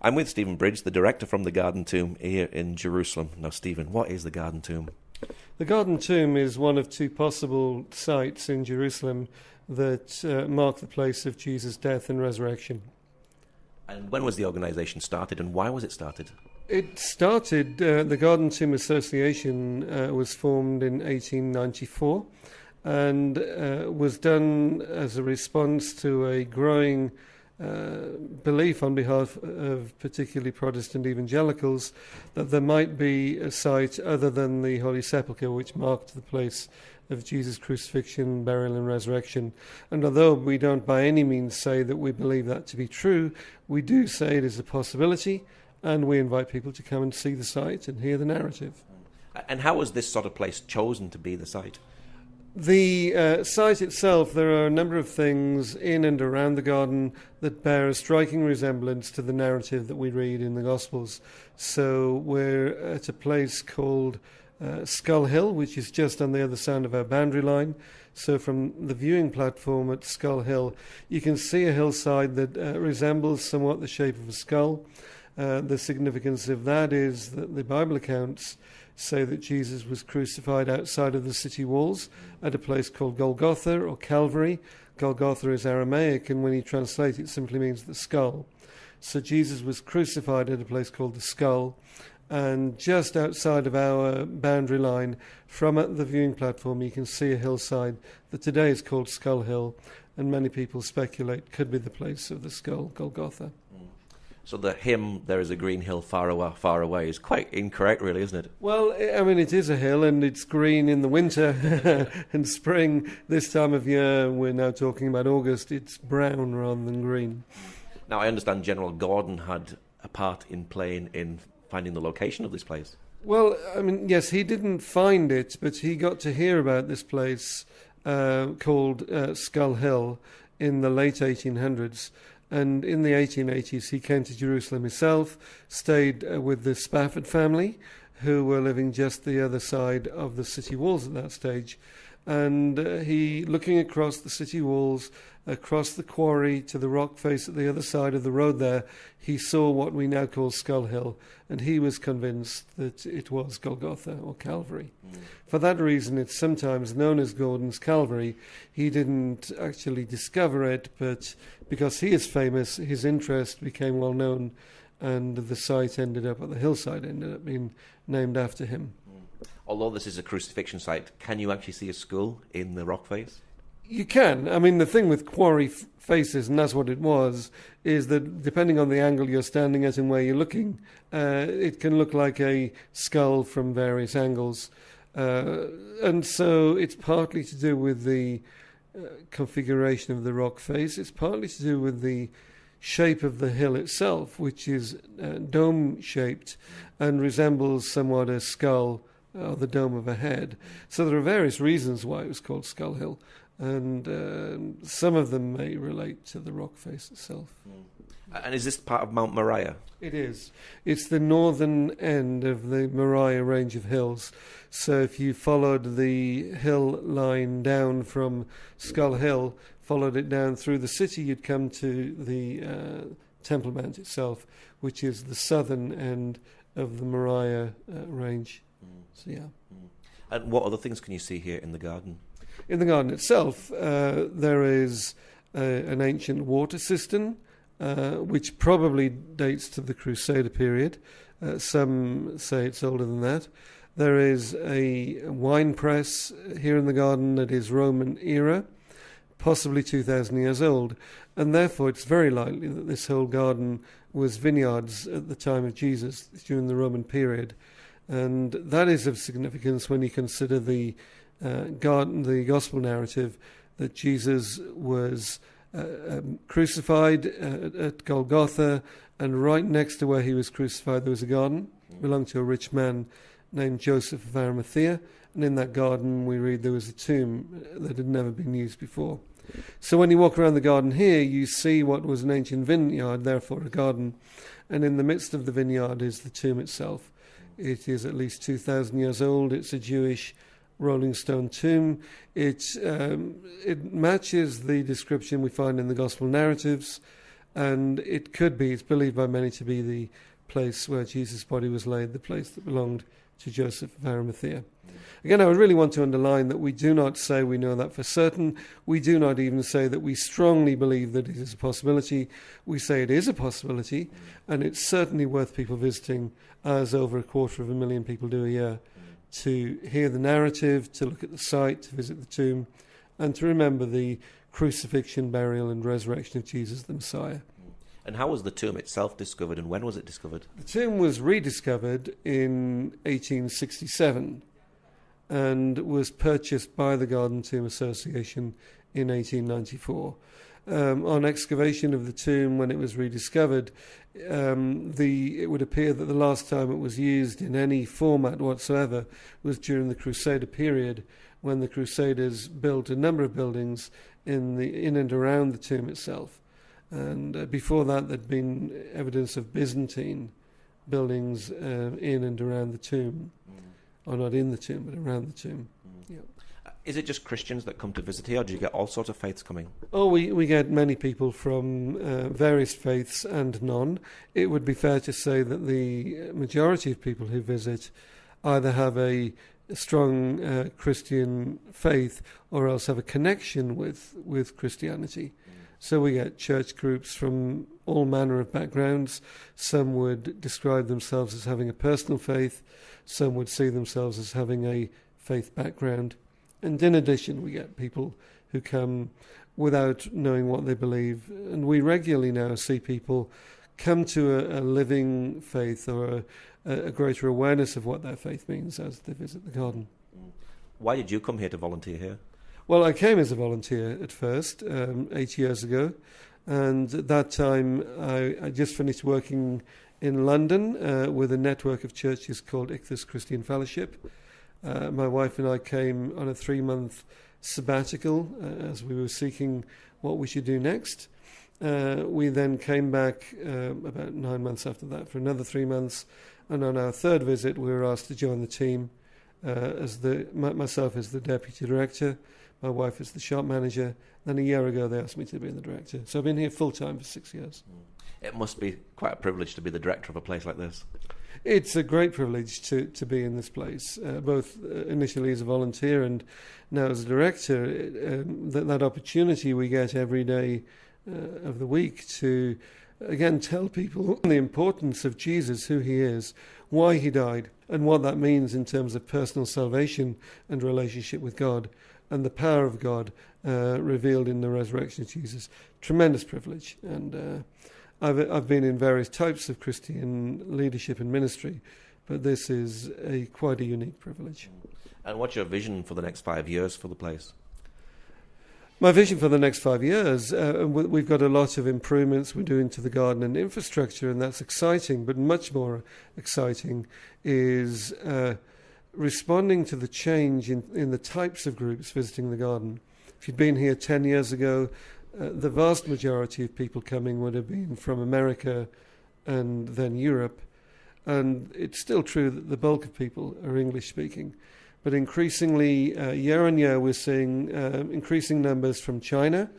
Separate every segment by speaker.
Speaker 1: I'm with Stephen Bridge, the director from the Garden Tomb here in Jerusalem. Now, Stephen, what is the Garden Tomb?
Speaker 2: The Garden Tomb is one of two possible sites in Jerusalem that mark the place of Jesus' death and resurrection.
Speaker 1: And when was the organisation started, and why was it started?
Speaker 2: It started, the Garden Tomb Association was formed in 1894 and was done as a response to a growing belief on behalf of particularly Protestant evangelicals that there might be a site other than the Holy Sepulchre which marked the place of Jesus' crucifixion, burial and resurrection. And although we don't by any means say that we believe that to be true, we do say it is a possibility, and we invite people to come and see the site and hear the narrative.
Speaker 1: And how was this sort of place chosen to be the site?
Speaker 2: The site itself, there are a number of things in and around the garden that bear a striking resemblance to the narrative that we read in the Gospels. So we're at a place called Skull Hill, which is just on the other side of our boundary line. So from the viewing platform at Skull Hill, you can see a hillside that resembles somewhat the shape of a skull. The significance of that is that the Bible accounts say that Jesus was crucified outside of the city walls at a place called Golgotha or Calvary. Golgotha is Aramaic, and when you translate it simply means the skull. So Jesus was crucified at a place called the Skull, and just outside of our boundary line, from at the viewing platform, you can see a hillside that today is called Skull Hill, and many people speculate could be the place of the skull, Golgotha.
Speaker 1: So the hymn, "There is a green hill far away, is quite incorrect, really, isn't it?
Speaker 2: Well, I mean, it is a hill, and it's green in the winter and spring. This time of year, we're now talking about August, it's brown rather than green.
Speaker 1: Now, I understand General Gordon had a part in playing in finding the location of this place.
Speaker 2: Well, I mean, yes, he didn't find it, but he got to hear about this place called Skull Hill in the late 1800s. And in the 1880s, he came to Jerusalem himself, stayed with the Spafford family, who were living just the other side of the city walls at that stage. And he, looking across the city walls, across the quarry to the rock face at the other side of the road there, he saw what we now call Skull Hill, and he was convinced that it was Golgotha or Calvary. For that reason, it's sometimes known as Gordon's Calvary. He didn't actually discover it, but because he is famous, his interest became well known, and the site ended up, or the hillside ended up being named after him.
Speaker 1: Although this is a crucifixion site, can you actually see a skull in the rock face?
Speaker 2: You can. I mean, the thing with quarry faces, and that's what it was, is that depending on the angle you're standing at and where you're looking, it can look like a skull from various angles. And so it's partly to do with the configuration of the rock face. It's partly to do with the shape of the hill itself, which is dome-shaped and resembles somewhat a skull or the dome of a head. So there are various reasons why it was called Skull Hill, and some of them may relate to the rock face itself.
Speaker 1: And is this part of Mount Moriah?
Speaker 2: It is. It's the northern end of the Moriah range of hills. So if you followed the hill line down from Skull Hill, followed it down through the city, you'd come to the Temple Mount itself, which is the southern end of the Moriah range. So, yeah.
Speaker 1: And what other things can you see here in the garden?
Speaker 2: In the garden itself, there is an ancient water cistern, which probably dates to the Crusader period. Some say it's older than that. There is a wine press here in the garden that is Roman era, possibly 2,000 years old, and therefore it's very likely that this whole garden was vineyards at the time of Jesus during the Roman period. And that is of significance when you consider the gospel narrative that Jesus was crucified at Golgotha, and right next to where he was crucified there was a garden belonged to a rich man named Joseph of Arimathea, and in that garden we read there was a tomb that had never been used before. So when you walk around the garden here, you see what was an ancient vineyard, therefore a garden, and in the midst of the vineyard is the tomb itself. It is at least 2,000 years old. It's a Jewish rolling stone tomb. It matches the description we find in the gospel narratives, and it's believed by many to be the place where Jesus' body was laid, the place that belonged to Joseph of Arimathea. Again, I would really want to underline that we do not say we know that for certain. We do not even say that we strongly believe that it is a possibility. We say it is a possibility, and it's certainly worth people visiting, as over 250,000 people do a year, to hear the narrative, to look at the site, to visit the tomb, and to remember the crucifixion, burial, and resurrection of Jesus the Messiah.
Speaker 1: And how was the tomb itself discovered, and when was it discovered?
Speaker 2: The tomb was rediscovered in 1867 and was purchased by the Garden Tomb Association in 1894. On excavation of the tomb, when it was rediscovered, it would appear that the last time it was used in any format whatsoever was during the Crusader period, when the Crusaders built a number of buildings in and around the tomb itself. And before that, there'd been evidence of Byzantine buildings in and around the tomb. Or not in the tomb, but around the tomb. Yeah.
Speaker 1: Is it just Christians that come to visit here, or do you get all sorts of faiths coming?
Speaker 2: Oh, we get many people from various faiths and none. It would be fair to say that the majority of people who visit either have a strong Christian faith or else have a connection with Christianity. So we get church groups from all manner of backgrounds. Some would describe themselves as having a personal faith. Some would see themselves as having a faith background. And in addition, we get people who come without knowing what they believe. And we regularly now see people come to a living faith or a greater awareness of what their faith means as they visit the garden.
Speaker 1: Why did you come here to volunteer here?
Speaker 2: Well, I came as a volunteer at first, 8 years ago, and at that time I just finished working in London with a network of churches called Ichthus Christian Fellowship. My wife and I came on a 3-month sabbatical as we were seeking what we should do next. We then came back about 9 months after that for another 3 months, and on our third visit we were asked to join the team myself as the deputy director, my wife is the shop manager. Then a year ago they asked me to be the director. So I've been here full time for 6 years.
Speaker 1: It must be quite a privilege to be the director of a place like this.
Speaker 2: It's a great privilege to be in this place, both initially as a volunteer and now as a director. That opportunity we get every day of the week to, again, tell people the importance of Jesus, who he is, why he died, and what that means in terms of personal salvation and relationship with God, and the power of God revealed in the resurrection of Jesus. Tremendous privilege. And I've been in various types of Christian leadership and ministry, but this is quite a unique privilege.
Speaker 1: And what's your vision for the next 5 years for the place?
Speaker 2: My vision for the next 5 years, we've got a lot of improvements we're doing to the garden and infrastructure, and that's exciting, but much more exciting is responding to the change in the types of groups visiting the garden. If you'd been here 10 years ago, the vast majority of people coming would have been from America and then Europe, and it's still true that the bulk of people are English-speaking. But increasingly, year on year, we're seeing increasing numbers from China,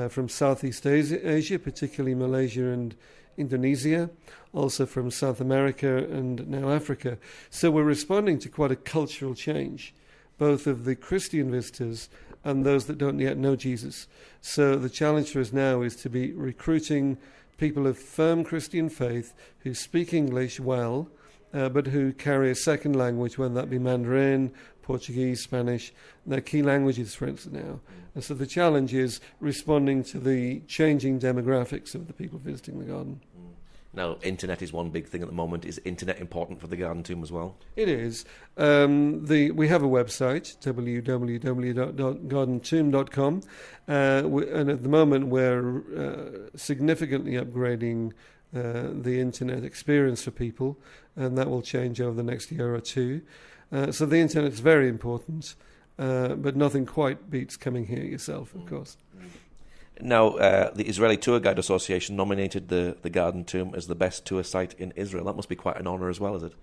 Speaker 2: from Southeast Asia, particularly Malaysia and Indonesia, also from South America and now Africa. So we're responding to quite a cultural change, both of the Christian visitors and those that don't yet know Jesus. So the challenge for us now is to be recruiting people of firm Christian faith who speak English well, but who carry a second language, whether that be Mandarin, Portuguese, Spanish. They're key languages for instance now. And so the challenge is responding to the changing demographics of the people visiting the garden.
Speaker 1: Now, internet is one big thing at the moment. Is internet important for the Garden Tomb as well?
Speaker 2: It is. We have a website, www.gardentomb.com, and at the moment we're significantly upgrading the internet experience for people, and that will change over the next year or two. So the internet is very important, but nothing quite beats coming here yourself, of course.
Speaker 1: Now, the Israeli Tour Guide Association nominated the Garden Tomb as the best tour site in Israel. That must be quite an honour as well, is it?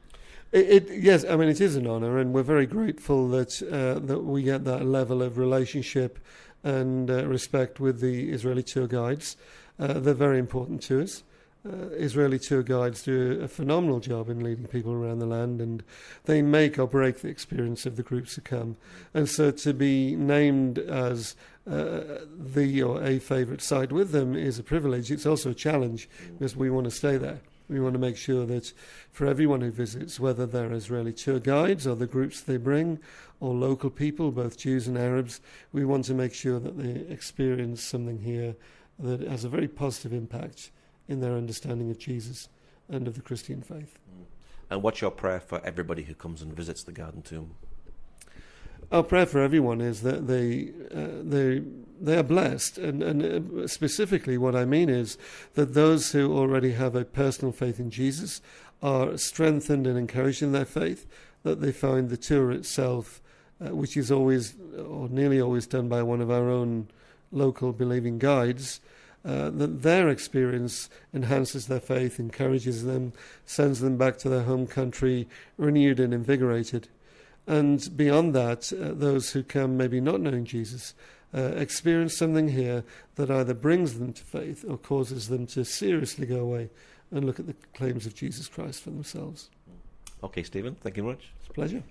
Speaker 2: Yes, I mean, it is an honour, and we're very grateful that we get that level of relationship and respect with the Israeli tour guides. they're very important to us. Israeli tour guides do a phenomenal job in leading people around the land, and they make or break the experience of the groups who come. And so to be named as the or a favourite site with them is a privilege. It's also a challenge, because we want to stay there. We want to make sure that for everyone who visits, whether they're Israeli tour guides or the groups they bring, or local people, both Jews and Arabs, we want to make sure that they experience something here that has a very positive impact in their understanding of Jesus and of the Christian faith.
Speaker 1: And what's your prayer for everybody who comes and visits the Garden Tomb?
Speaker 2: Our prayer for everyone is that they are blessed, and specifically what I mean is that those who already have a personal faith in Jesus are strengthened and encouraged in their faith, that they find the tour itself, which is always or nearly always done by one of our own local believing guides, that their experience enhances their faith, encourages them, sends them back to their home country renewed and invigorated. And beyond that, those who come maybe not knowing Jesus experience something here that either brings them to faith or causes them to seriously go away and look at the claims of Jesus Christ for themselves.
Speaker 1: Okay, Stephen, thank you very much.
Speaker 2: It's a pleasure.